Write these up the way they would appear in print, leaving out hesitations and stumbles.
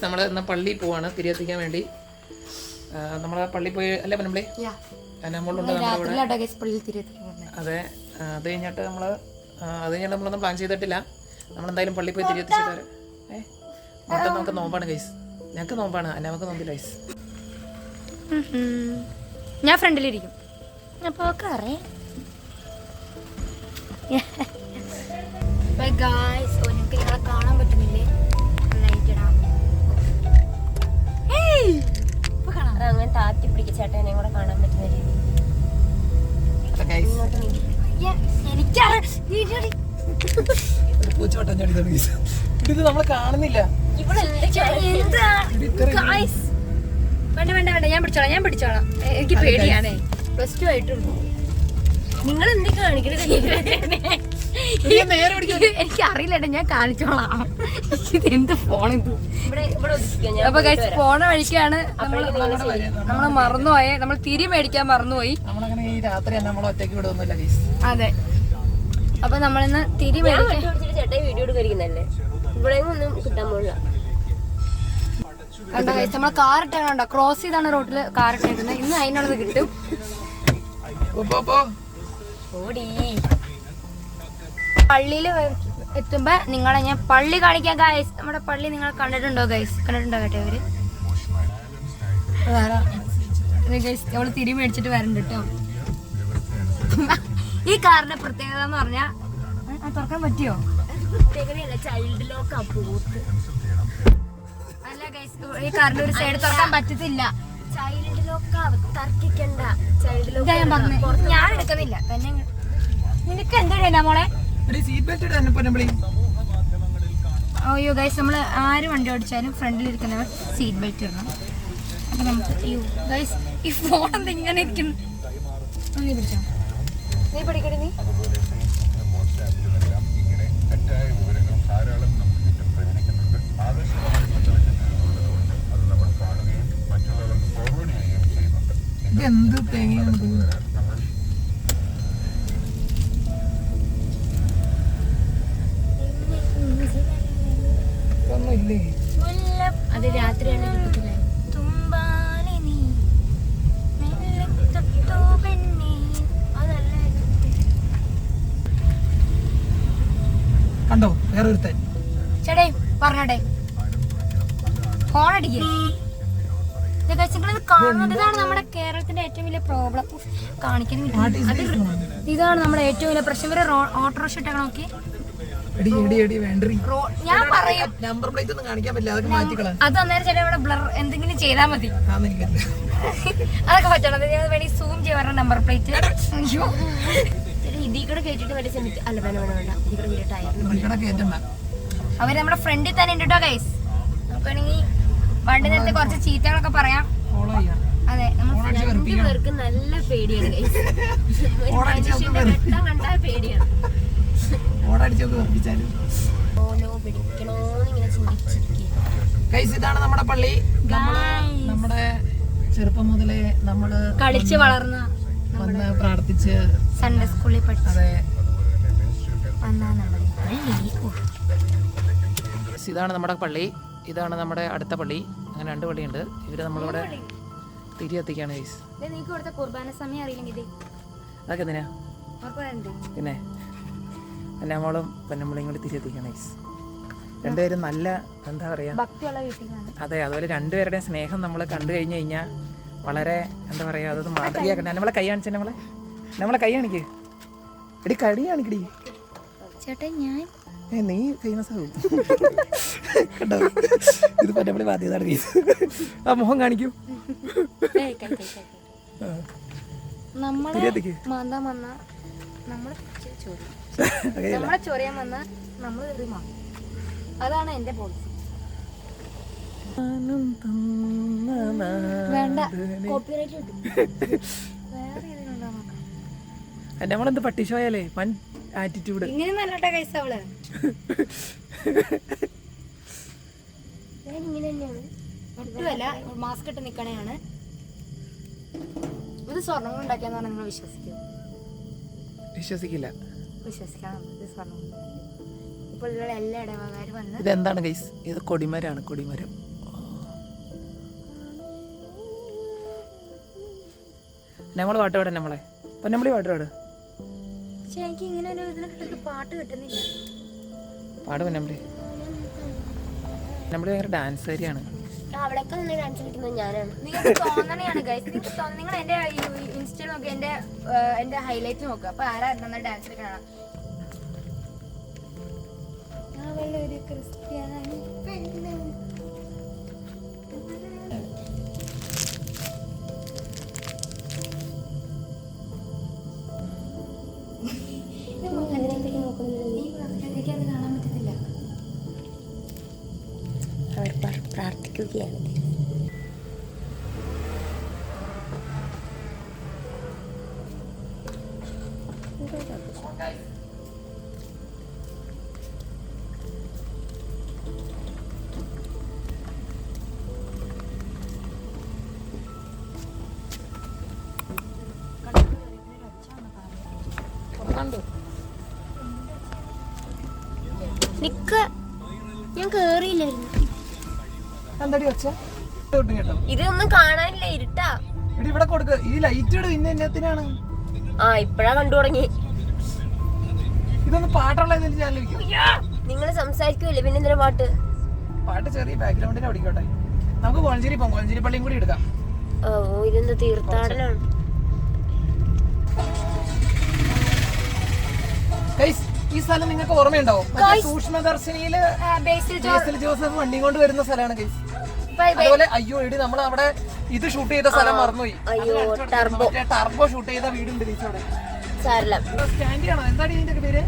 നമ്മൾ ഇന്ന് പള്ളിയിൽ പോവാണ് തിരികെത്തിക്കാൻ വേണ്ടി. നമ്മൾ പള്ളിയിൽ പോയി അല്ലേ പനമ്പളി? അനാമോളുണ്ട് നമ്മുടെ കൂടെ. അതെ, അത് കഴിഞ്ഞിട്ട് നമ്മളൊന്നും പ്ലാൻ ചെയ്തിട്ടില്ല. നമ്മളെന്തായാലും പള്ളിയിൽ പോയി തിരികെത്തിച്ചിട്ട് വരാം. മൊത്തം നമുക്ക് നോമ്പാണ് ഗൈസ്. ഞങ്ങൾക്ക് നോമ്പാണ്, അനാമക്ക് നോമ്പില്ല ഗൈസ്. ഞാൻ ഫ്രണ്ടിലിരിക്കും. അപ്പോൾ അറിയാം. നിങ്ങൾക്ക് നിങ്ങളെ കാണാൻ പറ്റുന്നില്ലേ? അങ്ങനെ താത്തി പിടിക്ക ചേട്ടനെ കൂടെ കാണാൻ പറ്റുന്ന രീതി. നമ്മള് കാണുന്നില്ല. വേണ്ട, ഞാൻ പിടിച്ചോളാം. എനിക്ക് പേടിയാണേ. +2 ആയിട്ടുള്ളൂ. നിങ്ങൾ എന്തൊക്കെ കാണിക്കണേ? എനിക്ക് അറിയില്ല, ഞാൻ കാണിച്ചോളാം. ഇതെന്ത് ഫോണിത്? അപ്പൊ ഫോണ് വഴിക്കാണ് നമ്മള് മറന്നുപോയെ. നമ്മൾ തിരി മേടിക്കാൻ മറന്നുപോയി. അതെ, അപ്പൊ നമ്മളിന്ന് തിരി മേടിക്കാൻ വീഡിയോ എടുക്കുന്നല്ലേ. ഇവിടെ ഒന്നും കിട്ടാൻ പോകില്ല. കണ്ടോ ഗൈസ്, നമ്മള് കാറിട്ടാണ് കണ്ടോ, ക്രോസ് ചെയ്താണ് റോഡില് കാറിട്ടേക്കുന്നത്. ഇന്ന് അതിനുള്ളത് കിട്ടും. പള്ളിയിൽ എത്തുമ്പോ നിങ്ങളെ ഞാൻ പള്ളി കാണിക്കാം ഗൈസ്. നമ്മുടെ പള്ളി നിങ്ങൾ കണ്ടിട്ടുണ്ടോ ഗൈസ്? കേട്ടോ അവര് ഗൈസ്. നമ്മള് തിരി മേടിച്ചിട്ട് വരണ്ട കേട്ടോ. ഈ കാറിന്റെ പ്രത്യേകത എന്ന് പറഞ്ഞാ തുറക്കാൻ പറ്റിയോ? പ്രത്യേകതയല്ല, ചൈൽഡ് ലോക്ക് പോത്ത്. അല്ല ഗൈസ്, ഈ കാറിന്റെ ഒരു സൈഡ് തുറക്കാൻ പറ്റത്തില്ല. ചൈൽഡ് ലോക്ക് തർക്കിക്കണ്ട. ചൈൽഡ് ലോക്ക് ഞാൻ പറഞ്ഞു, ഞാൻ എടുക്കുന്നില്ല തന്നെ. നിനക്ക് എന്താ മോളെ? അയ്യോ ഗൈസ്, നമ്മള് ആര് വണ്ടി ഓടിച്ചാലും ഫ്രണ്ടിലിരിക്കുന്നവർ സീറ്റ് ബെൽറ്റ് ഇടണം. അപ്പൊ നമുക്ക് ഗൈസ്, ഈ ഫോൺ എന്താ ഇങ്ങനെ ഇരിക്കുന്നു? നീ പിടിച്ചോ, നീ പഠിക്കട്ടെ. നീ എന്ത് തേങ്ങയാണ്? അത് രാത്രിയാണ്. കണ്ടോ വേറെ ഒരുത്തൻ? ചേട്ടേ പറഞ്ഞോട്ടെ, ഫോൺ അടിക്കേ. കാണുന്നതാണ് നമ്മുടെ കേരളത്തിന്റെ ഏറ്റവും വലിയ പ്രോബ്ലം. കാണിക്കാൻ ഇതാണ് നമ്മുടെ ഏറ്റവും വലിയ പ്രശ്നം. ഇവര് ഓട്ടോറിക്ഷ ഇട്ടൊക്കെ നോക്കി. ഞാൻ പറയും നമ്പർ പ്ലേറ്റ് ഒന്നും കാണിക്കാൻ പറ്റില്ല, അതൊക്കെ മാറ്റിക്കളാം. അത് അന്നേരം ചേട്ടാ ഇവിടെ ബ്ലർ എന്തെങ്കിലും ചെയ്താൽ മതി. അതൊക്കെ പറ്റണം. വേണമെങ്കിൽ സൂം ചെയ്യാൻ നമ്പർ പ്ലേറ്റ്. അയ്യോ, ഇതിൽ കൂടെ കേട്ടിട്ട് അല്ല വേണ്ട. അവര് നമ്മുടെ ഫ്രണ്ടിൽ തന്നെ ഉണ്ട് കേട്ടോ ഗൈസ്. നമുക്ക് വേണമെങ്കിൽ വണ്ടി നേരത്തെ കുറച്ച് ചീത്തകളൊക്കെ പറയാം. അതെ, പേർക്ക് നല്ല പേടിയാണ്. കണ്ടാൽ പേടിയാണ്. ഇതാണ് നമ്മുടെ പള്ളി. നമ്മുടെ ചെറുപ്പം മുതലേ നമ്മള് കളിച്ച് വളർന്ന, വന്ന് പ്രാർത്ഥിച്ച് സൺഡേ സ്കൂളിൽ പഠിച്ചു. അതെ, ഇതാണ് നമ്മുടെ പള്ളി. ഇതാണ് നമ്മുടെ അടുത്ത പള്ളി. അങ്ങനെ 2 പള്ളിയുണ്ട്. ഇവര് നമ്മളിവിടെ തിരി എത്തിക്കാണ് ഗൈസ്. കുർബാന സമയം അറിയില്ലെങ്കിൽ അതൊക്കെ എന്തിനാ? പിന്നെ അന്നാമോളും പൊന്നമ്മളും കൂടി തിരി എത്തിക്കാണ് ഗൈസ്. രണ്ടുപേരും നല്ല എന്താ പറയാ, അതെ, അതുപോലെ രണ്ടുപേരുടെയും സ്നേഹം നമ്മൾ കണ്ടു കഴിഞ്ഞു കഴിഞ്ഞാൽ വളരെ എന്താ പറയാ, അതൊന്ന് മാതൃകയാക്കണ്ട. നമ്മളെ കൈ കാണിച്ച, നമ്മളെ കൈ കാണിക്ക്. എടി കടി കാണിക്കടി ചേട്ടാ. ഞാൻ നീ ഫേമസ് ആവും കേട്ടോ. ഇത് പറ്റപ്പടി ബാധ്യതാണ് ഗൈസ്. ആ മുഖം കാണിക്കൂ. നമ്മളെ ചൊറിയാൻ വന്ന നമ്മൾ അതാണ് എന്റെ പോളിസി. വേണ്ട, കോപ്പിറൈറ്റ് കിട്ടും. നമ്മളെന്ത് പട്ടിഷോയാലേ വൻ ആറ്റിറ്റ്യൂഡ്. ഇങ്ങനെ നല്ലട്ടെ കൈസ അവള്. ഒട്ടുമല്ല, മാസ്ക് ഇട്ട് നിക്കണയാണ്. ഇത് സ്വർണ്ണം കൊണ്ട് ഉണ്ടാക്കിയാന്ന് പറഞ്ഞാൽ നിങ്ങൾ വിശ്വസിക്കില്ല. വിശ്വസിക്കണം. ഇത് സ്വർണ്ണം പോലുള്ള എല്ലാ ഇടവകാരും വന്ന്. ഇതെന്താണ് ഗൈസ്? ഇത് കൊടിമരമാണ്, കൊടിമരം. നമ്മൾ പാട്ട് പാടാൻ നമ്മളെ പൊന്നമ്പളി പാട്ട് പാട്. പക്ഷെ എനിക്ക് ഇങ്ങനെ ഒരു ഇതിനൊക്കെ പാട്ട് കിട്ടുന്നില്ല. പാട് പൊന്നമ്പളി. പൊന്നമ്പളി ഭയങ്കര ഡാൻസ് കാരിയാണ്. അവിടെയൊക്കെ നിന്ന് ഡാൻസ് കളിക്കുന്നത് ഞാനാണ്. നിങ്ങൾക്ക് തോന്നണയാണ് ഗൈസ്. നിങ്ങൾ എന്റെ ഇൻസ്റ്റയിൽ നോക്കി എന്റെ ഹൈലൈറ്റ് നോക്കുക. അപ്പൊ ആരാ നന്നായി ഡാൻസ് കളിക്കണ? അവളൊരു ക്രിസ്ത്യാനി പെണ്ണ്. എനിക്കത് കാണാൻ പറ്റത്തില്ല. അവർ പ്രാർത്ഥിക്കുകയാണ്. നിക്ക്, ഞാൻ കേറിയില്ലായിരുന്നു. ഇതൊന്നും കാണാനില്ല, ഇരുട്ടാ. ഇവിടെ കൊടുക്ക. ഈ ലൈറ്റ് ഇടും. ഇന്ന എന്നത്തിനാണ്? ആ, ഇപ്പഴാ കണ്ടു തുടങ്ങി. ഇതൊന്ന് പാട്ടുള്ള ചാനൽ. നിങ്ങൾ സംസാരിക്കുമല്ലേ, പിന്നെ എന്തിനാ പാട്ട്? പാട്ട് ചെറിയ ബാക്ക്ഗ്രൗണ്ടിൽ ഓടിക്കോട്ടെ. നമുക്ക് കോളഞ്ചേരി പോകാം. കോളഞ്ചേരി പള്ളിയും കൂടി എടുക്കാം. ഓ, ഇതെന്താ തീർത്ഥാടനാണ്? ഈ സ്ഥലം നിങ്ങൾക്ക് ഓർമ്മയുണ്ടാവും? സൂക്ഷ്മദർശിനിയില് ബേസിൽ ജോസഫ് വണ്ടി കൊണ്ട് വരുന്ന സ്ഥലമാണ് ഗൈസ്. അതുപോലെ അയ്യോ എടി നമ്മൾ അവിടെ ഇത് ഷൂട്ട് ചെയ്ത സ്ഥലം മറന്നുപോയി. ടർബോ ഷൂട്ട് ചെയ്ത വീടുണ്ട് ബീച്ചോടെ. സ്റ്റാൻഡി ആണോ? എന്താണ് ഇതിന്റെ പേര്?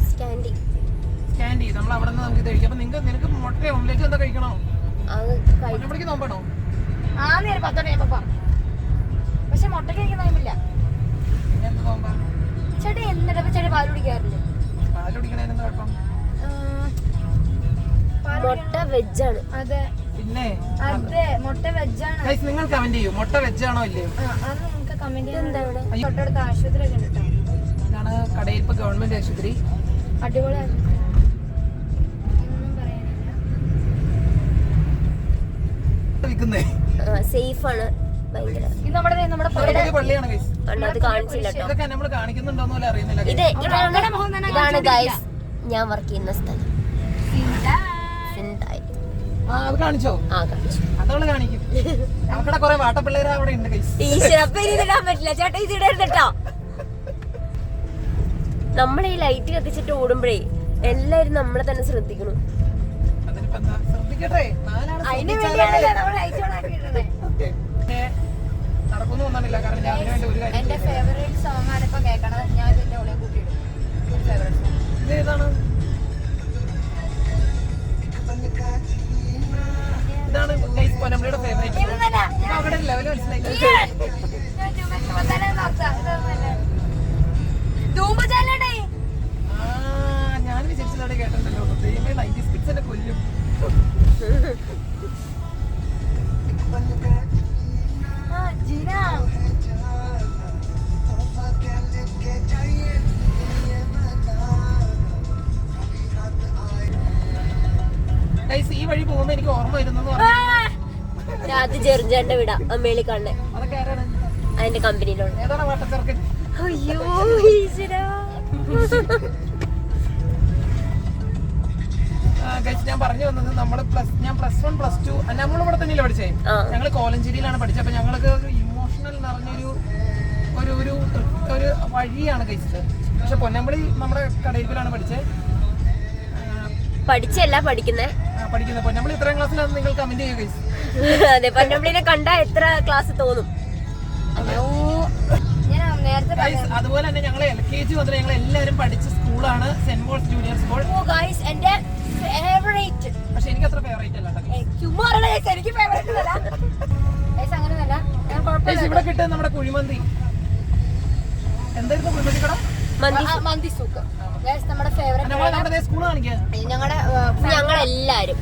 സ്റ്റാൻഡി. നമ്മൾ അവിടെ നിന്ന് നമുക്ക് ഇത് കഴിക്കാം. അപ്പൊ നിനക്ക് മുട്ട ഓംലേറ്റ് എന്താ കഴിക്കണോ? മണിക്ക് നോമ്പണോ? പക്ഷെ മുട്ടയ്ക്ക് എനിക്ക് നോമ്പില്ല. പിന്നെ എന്ത് നോമ്പാ? ചേട്ടാ എന്നിട്ട് ചേട്ടാ പാല് കുടിക്കാറില്ലേ? പാല് കുടിക്കണേനെന്താ കുഴപ്പം? മുട്ട വെജാണ്. അതെ, പിന്നെ അതെ, മുട്ട വെജാണ്. നിങ്ങൾ കമന്റ് ചെയ്യൂ, മുട്ട വെജാണോ ഇല്ലയോ? അത് നിങ്ങൾക്ക് കമന്റ് ചെയ്യാൻ. തൊട്ടടുത്ത ആശുപത്രി ഒക്കെ ഉണ്ട്. ഇതാണ് കടയിൽപ്പ് ഗവൺമെന്റ് ആശുപത്രി. അടിപൊളിയാണ്. ഒന്നും പറയാനില്ല. സേഫ് ആണ് ഭയങ്കര. ഇത് നമ്മുടെ പള്ളിയാണ് ഗൈസ്. അത് കാണിച്ചില്ല കേട്ടോ. ഇതൊക്കെ നമ്മൾ കാണിക്കുന്നുണ്ടോന്ന് പോലും അറിയുന്നില്ല. ഇതാണ് ഗൈസ് ഞാൻ വർക്ക് ചെയ്യുന്ന സ്ഥലം. അത് കാണിച്ചോ? ആ, കാണിച്ചു. അതവള് കാണിക്കും. അവിടെ കുറെ വാട്ടപ്പിള്ളേര് അവിടെ ഉണ്ട് ഗൈസ്. ഇതിടാൻ പറ്റില്ല ചേട്ടാ, ഇത് ഇടരുതട്ടോ. നമ്മൾ ഈ ലൈറ്റ് കത്തിച്ചിട്ട് ഓടുമ്പോഴേ എല്ലാരും നമ്മളെ തന്നെ ശ്രദ്ധിക്കണം. അതിനിപ്പോ എന്താ? ശ്രദ്ധിക്കട്ടെ. അതിന് വേണ്ടിയാണല്ലോ നമ്മൾ ലൈറ്റ് ഓൺ ആക്കിയിട്ടേ. നടക്കുന്നു ഒന്നാണില്ല. കാരണം ഞാൻ അതിന് വേണ്ടി ഒരു കാര്യം. എന്റെ ഫേവറേറ്റ് സോങ് ആണ് ഇപ്പൊ കേൾക്കണത്. ഞാൻ ഇതിന്റെ ഉള്ളിൽ കൂട്ടിയിടും. ഇത് ഏതാണ്? ഇതാണ് ഗൈസ് പൊന്നമ്പളിയുടെ ഫേവറേറ്റ്. അവിടെ ലെവല് മനസ്സിലായി. ഞാൻ വിചാരിച്ചത് അവിടെ കേട്ടിട്ടുണ്ടല്ലോ. ദൈവമേ, 90s kids എന്നെ കൊല്ലും. ഈ വഴി പോകുമ്പോ എനിക്ക് ഓർമ്മ വരുന്നത് അത് ജെറിഞ്ചേന്റെ വിടാ അമ്മേളി കണ്ണേ. അതൊക്കെ ആരാണ്? അതിന്റെ കമ്പനിയിലുള്ള. ഏതാണ് വാട്ടച്ചെറുക്കൻ? അയ്യോ ഞാൻ പറഞ്ഞു വന്നത് ഞാൻ +1 +2 നമ്മളിവിടെ തന്നെയല്ലേ പഠിച്ചേ. ഞങ്ങള് കോലഞ്ചേരിയിലാണ് പഠിച്ചത്. അപ്പൊ ഞങ്ങൾക്ക് ഒരു ഇമോഷണൽ നിറഞ്ഞൊരു ഒരു വഴിയാണ് കഴിച്ചത്. പക്ഷെ പൊന്നമ്പളി നമ്മുടെ കടയിലാണ് പഠിച്ചത്. പഠിച്ചല്ല പഠിക്കുന്നത്. പൊന്നമ്പളി എത്രാം ക്ലാസ്സിലാണെന്ന് നിങ്ങൾ കമന്റ് ചെയ്യുക ഗൈസ്. അതെ, പൊന്നമ്പളിനെ കണ്ടാ എത്ര ക്ലാസ് തോന്നും. അതുപോലെ തന്നെ ഞങ്ങൾ LKG മുതൽ ഞങ്ങൾ എല്ലാവരും പഠിച്ച സ്കൂളാണ് സെന്റ് പോൾസ് ജൂനിയർ സ്കൂൾ. പക്ഷെ എനിക്ക് അത്ര ഫേവറേറ്റ് അല്ല. ഇവിടെ കിട്ടുന്നത് നമ്മുടെ കുഴിമന്തി. എന്തായിരുന്നു കുഴിമന്തി കട? മന്തി സൂക്ക്. നമ്മുടെ ഫേവറേറ്റ്. സ്കൂൾ കാണിക്കാൻ ഞങ്ങളെല്ലാരും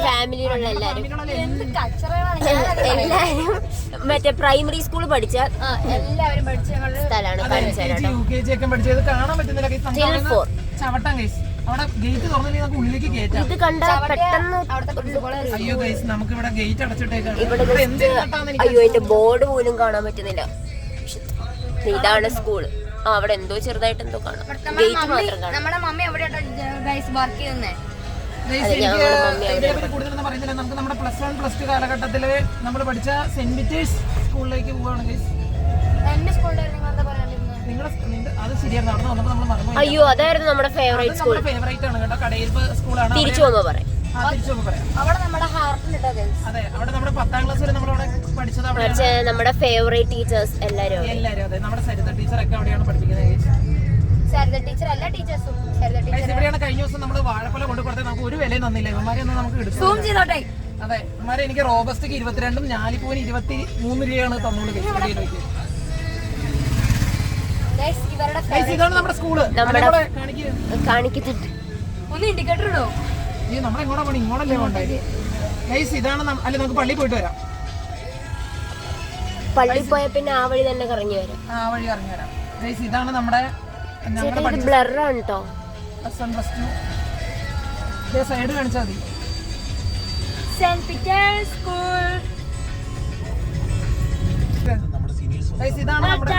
ഫാമിലിയിലുള്ള എല്ലാരും മറ്റേ പ്രൈമറി സ്കൂൾ പഠിച്ച എല്ലാവരും പഠിച്ച സ്ഥലമാണ്. UKG ഒക്കെ പഠിച്ചത് കാണാൻ പറ്റുന്നില്ല. ചവട്ടം ഗൈസ്. അവിടെ ഗേറ്റ് തുറന്നില്ലെങ്കിൽ നമുക്ക് ഉള്ളിലേക്ക് കയറ്റാം. ഇത് കണ്ട പെട്ടെന്ന് അയ്യോ ഗൈസ്, നമുക്ക് ഇവിടെ ഗേറ്റ് അടച്ചിട്ടേക്കാണ്. ഇവിടെ അയ്യോ എന്റെ ബോർഡ് പോലും കാണാൻ പറ്റുന്നില്ല. ഇതാണ് സ്കൂള്. അവിടെ എന്തോ ചെറുതായിട്ട് എന്തോ കാണാം. ഗേറ്റ് മാത്രം കാണാം. നമ്മുടെ മമ്മി എവിടെയാ ഗൈസ് വർക്ക് ചെയ്യുന്നേ? കൂടുതലൊന്നും പറയുന്നില്ല. നമുക്ക് നമ്മുടെ പ്ലസ് 1 പ്ലസ് 2 കാലഘട്ടത്തില് നമ്മൾ പഠിച്ച സെന്റ് പീറ്റേഴ്സ് സ്കൂളിലേക്ക് പോവാണ് ഗൈസ്. എന്റെ സ്കൂളിൽ നിങ്ങൾ എന്താ പറയാണ്ടിരുന്നത്? നിങ്ങളുടെ അത് ശരിയായിരുന്നു. അവിടെ വന്നപ്പോൾ നമ്മൾ മറന്നു. അയ്യോ അതായിരുന്നു നമ്മുടെ ഫേവറേറ്റ് സ്കൂൾ. ഫേവറേറ്റ് ആണ് കേട്ടോ. കടയിൽപ്പ് സ്കൂളാണ്. തിരിച്ചു പോകുമ്പോ പറയാം. അവിടെ നമ്മുടെ ഹാർട്ടിലിട്ടോ ഗൈസ്. അതെ, അവിടെ നമ്മുടെ 10ാം ക്ലാസ് വരെ നമ്മളവിടെ പഠിച്ചത് അവിടെയാണ്. നമ്മുടെ ഫേവറേറ്റ് ടീച്ചേഴ്സ് എല്ലാരും അതെ, നമ്മുടെ സരിത ടീച്ചറൊക്കെ അവിടെയാണ് പഠിപ്പിക്കുന്നത്. സരിത ടീച്ചർ എല്ലാ ടീച്ചേഴ്സും ഇവിടെയാണ് കഴിഞ്ഞ ദിവസം നമ്മൾ വാഴപ്പല കൊണ്ട് കൊടുത്തത്. നമുക്ക് ഒരു വിലയും തന്നില്ല. ഇവന്മാരെ ഒന്നും നമുക്ക് എടുക്കും. സൂം ചെയ്തോട്ടെ. അതെ, ഇവന്മാരെ എനിക്ക് റോബസ്റ്റയ്ക്ക് 22 ഞാലിപ്പൂവിന് 23 രൂപയാണ് തന്നോളൂ. ഇതാണ് നമ്മുടെ സ്കൂള്. കാണിക്കുന്നുണ്ട്. ഒന്ന് ഇൻഡിക്കേറ്റർ ഇടോ? ഈ നമ്മളെങ്ങോട്ടാ പോണി? ഇങ്ങോട്ടല്ലേ പോണ്ടേ ഗൈസ്? ഇതാണ് അല്ലെ, നമുക്ക് പള്ളിയിൽ പോയിട്ട് വരാം. പള്ളി പോയ പിന്നെ ആ വഴി തന്നെ കറങ്ങി വരാം. ആ വഴി കറങ്ങി വരാം ഗൈസ്. ഇതാണ് നമ്മുടെ ബ്ലറാണ് കേട്ടോ. പ്ലസ് 1 പ്ലസ് 2 സൈഡ് കാണിച്ചാൽ മതി. Saint Peter's school. ഇതാണ് നമ്മുടെ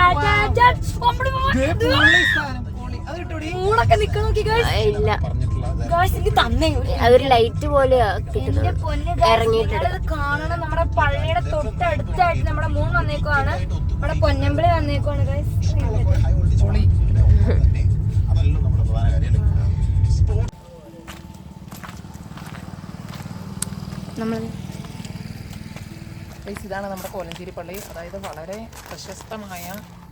അതൊരു ലൈറ്റ് പോലെ ഇറങ്ങിയിട്ടുണ്ട്. കാണണം. നമ്മുടെ പള്ളിയുടെ തൊട്ടടുത്തായിട്ട് നമ്മുടെ മൂൺ വന്നേക്കുവാണ്. നമ്മുടെ പൊന്നമ്പളി വന്നേക്കുവാണ് ഗൈസ്. ഇതാണ് നമ്മുടെ കോലഞ്ചേരി പള്ളി. അതായത് വളരെ പ്രശസ്തമായ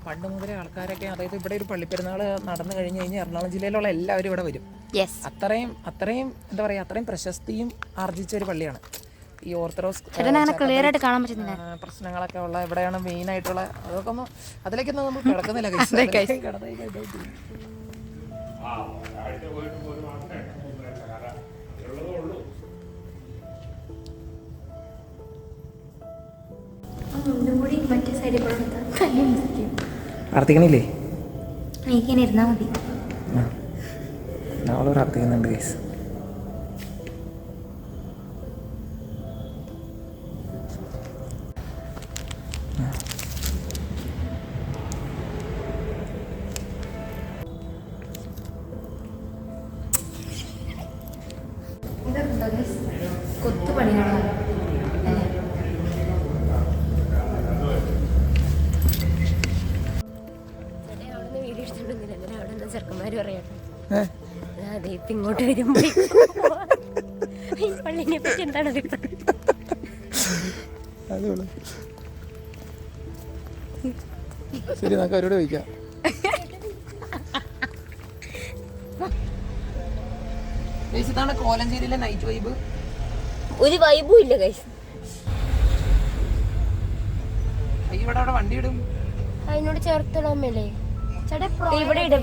പണ്ട് മുതലേ ആൾക്കാരൊക്കെ, അതായത് ഇവിടെ ഒരു പള്ളിപ്പെരുന്നാൾ നടന്നു കഴിഞ്ഞ് കഴിഞ്ഞാൽ എറണാകുളം ജില്ലയിലുള്ള എല്ലാവരും ഇവിടെ വരും. അത്രയും എന്താ പറയുക, അത്രയും പ്രശസ്തിയും ആർജിച്ച ഒരു പള്ളിയാണ് ഈ ഓർത്തഡോക്സ്. പ്രശ്നങ്ങളൊക്കെ ഉള്ള ഇവിടെയാണ് മെയിൻ ആയിട്ടുള്ള. അതൊക്കെ ഒന്ന് അതിലേക്കൊന്നും നമ്മൾ കിടക്കുന്നില്ല. പ്രാർത്ഥിക്കണില്ലേ? എനിക്കിങ്ങനെ ഇരുന്നാ മതി. ഞങ്ങൾ പ്രാർത്ഥിക്കുന്നുണ്ട് ഗൈസ്. കൊത്തുപണികളാണ്. ചെറുക്കന്മാര് പറയട്ടെ, അതെ ഇപ്പൊ ഇങ്ങോട്ട് വരുമ്പോ ഈ പള്ളിനെ പറ്റി എന്താണ് ശരി, നമുക്ക് അവരോട് ചോദിക്കാം. ഇതാണ് കോലഞ്ചേരിയിലെ നൈറ്റ് വൈബ്. ഒരു വൈബും ഇല്ല ഗൈസ്. ഇവിടെ അവിടെ വണ്ടി ഇടും. അതിനോട് ചേർത്തിടാമല്ലേ? ഇവിടെ ഇട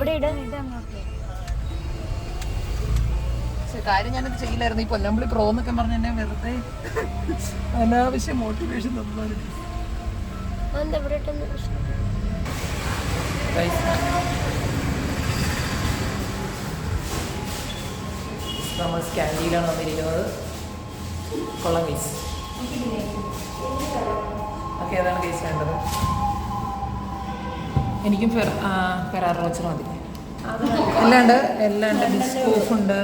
കാര്യം ഞാനത് ചെയ്യില്ലായിരുന്നു. ഈ പൊന്നമ്പളി പ്രോ എന്നൊക്കെ പറഞ്ഞ എന്നെ വെറുതെ അനാവശ്യം മോട്ടിവേഷൻ തന്നാലും. നമ്മൾ സ്കാൻഡിയിലാണ് വന്നിരിക്കുന്നത്. കൊള്ളാം കേസ്. ഓക്കെ, ഏതാണ് കേസ് വേണ്ടത്? എനിക്കും ഫെറാറോ റോച്ചർ മതി. എല്ലാണ്ട് ബിസ്കോഫ് ഉണ്ട്.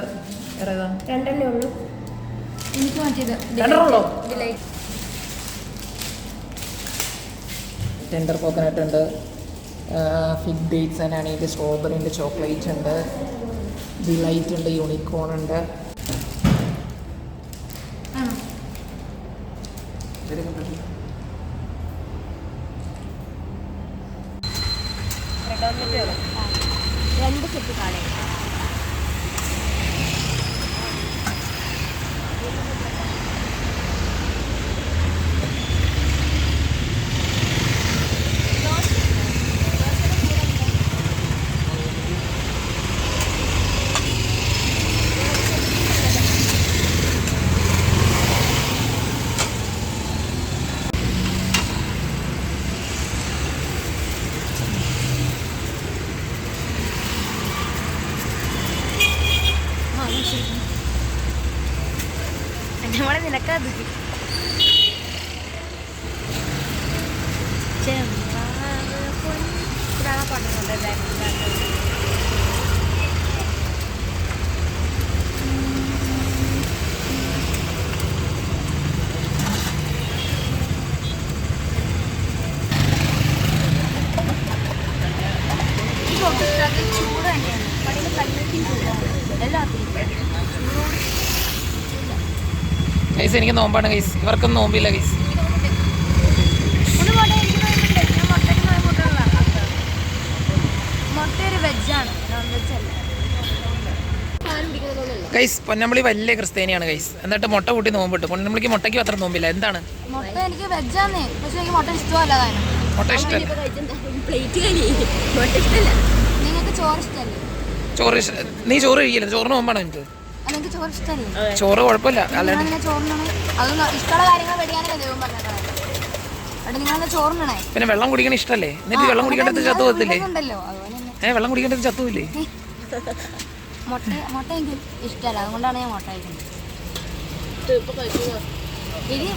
രണ്ടെണ്ണേ ഉള്ളൂ. എനിക്ക് മറ്റേത് ടെൻഡർ കോക്കനട്ട് ഉണ്ട്. ഫിഗ് ഡേറ്റ്സ് ആണെങ്കിൽ സ്ട്രോബെറി ഉണ്ട്, ചോക്ലേറ്റ് ഉണ്ട്, ഡിലൈറ്റ് ഉണ്ട്, യൂണിക്കോൺ ഉണ്ട്. രണ്ട് സെറ്റ് കാണാം. നമ്മളെ നിനക്കത് ചൂട് തന്നെയാണ് പടിയിൽ കല്ലിക്കും ചൂടാണ് എല്ലാത്തിനും ഗൈസ് എനിക്ക് നോമ്പാണ് ഗൈസ്, ഇവർക്കൊന്നും നോമ്പില്ല ഗൈസ്. മുട്ട ഒരു വെജാണ്, നോൺ വെജ് അല്ല. ഗൈസ് പൊന്നമ്പളി വലിയ ക്രിസ്ത്യാനിയാണ് ഗൈസ്, എന്നിട്ട് മുട്ട കൂട്ടി നോമ്പിട്ടു. പൊന്നമ്പളിക്ക് മുട്ടയ്ക്ക് അത്ര നോമ്പില്ല. എന്താണ് മുട്ട? എനിക്ക് വെജാന്നേ, പക്ഷെ എനിക്ക് മുട്ട ഇഷ്ടമല്ല. മുട്ട ഇഷ്ടമല്ല. നിങ്ങൾക്ക് ചോറ് ഇഷ്ടമല്ലേ? ചോറ് നീ ചോറ് കഴിക്കില്ല? ചോറിന് നോമ്പാണോ എനിക്ക്? നിങ്ങൾക്ക് ചോറ് ഇഷ്ടമല്ലേ? ചോറ് കുഴപ്പമില്ല. അല്ലാണ്ട് ചോറിനാണ് അത് ഇഷ്ടമുള്ള കാര്യങ്ങൾ വെടിയാനല്ലേ ദൈവം പറഞ്ഞത്. നിങ്ങളെ ചോറിനാണേ. പിന്നെ വെള്ളം കുടിക്കണ ഇഷ്ടമല്ലേ? എന്നിട്ട് വെള്ളം കുടിക്കേണ്ടത് ചത്തു പോകത്തില്ലേ? വെള്ളം കുടിക്കേണ്ടത് ചത്തു പോയില്ലേ? മുട്ട എനിക്ക് ഇഷ്ടമല്ല, അതുകൊണ്ടാണ് ഞാൻ മുട്ട കഴിക്കുന്നത്. ഇനി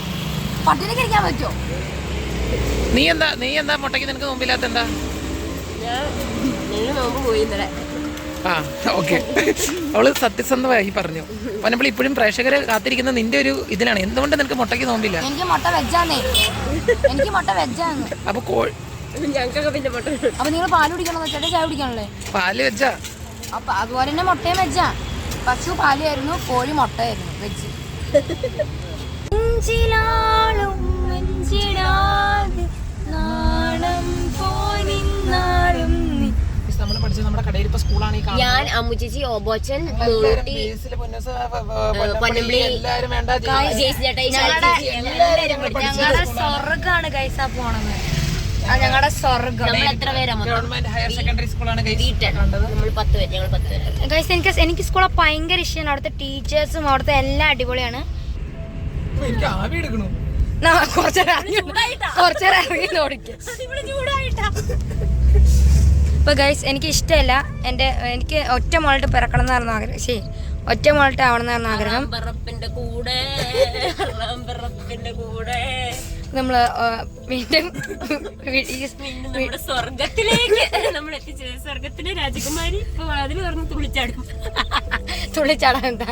പട്ടിണിക്ക് ഇരിക്കാൻ പറ്റുമോ? നീ എന്താ മുട്ടയ്ക്ക് നിനക്ക് നോമ്പില്ലാത്ത എന്താ? ആ ഓക്കെ, അവള് സത്യസന്ധമായി പറഞ്ഞു. പൊന്നമ്പളി ഇപ്പോഴും പ്രേക്ഷകരെ കാത്തിരിക്കുന്ന നിന്റെ ഒരു ഇതിലാണ്. എന്തുകൊണ്ട് നിനക്ക് മുട്ടയ്ക്ക് നോമ്പില്ല? എനിക്ക് മുട്ട വെജാന്നേ, എനിക്ക് മുട്ട വെജാന്ന്. അപ്പൊ അപ്പൊ നിങ്ങൾ പാല് കുടിക്കണോ? ചേട്ടാ ചായ കുടിക്കണല്ലേ? പാല് വെച്ചാ അപ്പൊ അതുപോലെ തന്നെ മുട്ടയും വെജാ. പശു പാലായിരുന്നു, കോഴി മുട്ടയായിരുന്നു വെജ്. നമ്മൾ പഠിച്ചത് നമ്മുടെ കടയിരിപ്പ സ്കൂളാണ്. ഞാൻ അമ്മുച്ചേച്ചി, ഓബോച്ചൻ, പൊന്നമ്പളി, ഞങ്ങളുടെ സ്വർഗാണ് ഗൈസ പോണത്. ഞങ്ങളുടെ സ്വർഗം. എത്ര പേരാ? ഗവൺമെന്റ് ഹയർ സെക്കൻഡറി സ്കൂളാണ് നമ്മൾ 10 പേര്. ഞങ്ങൾ 10 പേര്. ഗൈസ് എനിക്ക് സ്കൂളെ ഭയങ്കര ഇഷ്ടമാണ്. അവിടുത്തെ ടീച്ചേഴ്സും അവിടുത്തെ എല്ലാം അടിപൊളിയാണ്. എനിക്ക് ആവി എടുക്കണു. ഇപ്പൊ ഗൈസ് എനിക്ക് ഇഷ്ടമല്ല. എനിക്ക് ഒറ്റ മോളിട്ട് പിറക്കണം എന്നായിരുന്നു ആഗ്രഹം. ശരി, ഒറ്റ മോളിട്ട് ആവണം എന്നായിരുന്നു ആഗ്രഹം. നമ്മള് വീണ്ടും സ്വർഗത്തിലേക്ക് നമ്മൾ എത്തിച്ചത്. സ്വർഗത്തിലെ രാജകുമാരി ഇപ്പൊ അതിൽ തുള്ളിച്ചാടും. തുള്ളിച്ചാടാൻ എന്താ